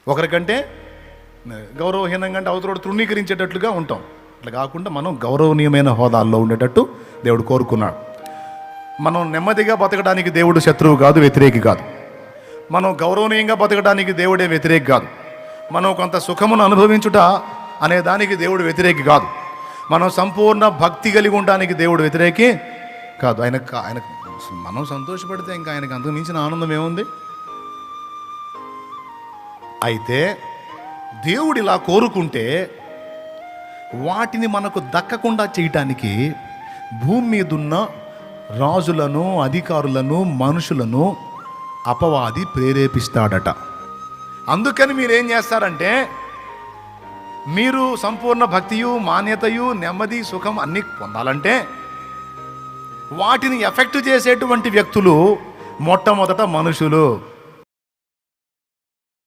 ఒకరికంటే గౌరవహీనంగా అంటే అవతల తృణీకరించేటట్లుగా ఉంటాం. అట్లా కాకుండా మనం గౌరవనీయమైన హోదాల్లో ఉండేటట్టు దేవుడు కోరుకున్నాడు. మనం నెమ్మదిగా బతకడానికి దేవుడు శత్రువు కాదు, వ్యతిరేకి కాదు. మనం గౌరవనీయంగా బతకడానికి దేవుడే వ్యతిరేకి కాదు. మనం కొంత సుఖమును అనుభవించుట అనే దానికి దేవుడు వ్యతిరేకి కాదు. మనం సంపూర్ణ భక్తి కలిగి ఉండడానికి దేవుడు వ్యతిరేకి కాదు. ఆయన మనం సంతోషపడితే ఇంకా ఆయనకు అంతకు మించిన ఆనందం ఏముంది? అయితే దేవుడు ఇలా కోరుకుంటే వాటిని మనకు దక్కకుండా చేయటానికి భూమి మీదున్న రాజులను, అధికారులను, మనుషులను అపవాది ప్రేరేపిస్తాడట. అందుకని మీరేం చేస్తారంటే, మీరు సంపూర్ణ భక్తియు, మాన్యతయు, నెమ్మది, సుఖం అన్నీ పొందాలంటే వాటిని ఎఫెక్ట్ చేసేటువంటి వ్యక్తులు మొట్టమొదట మనుషులు.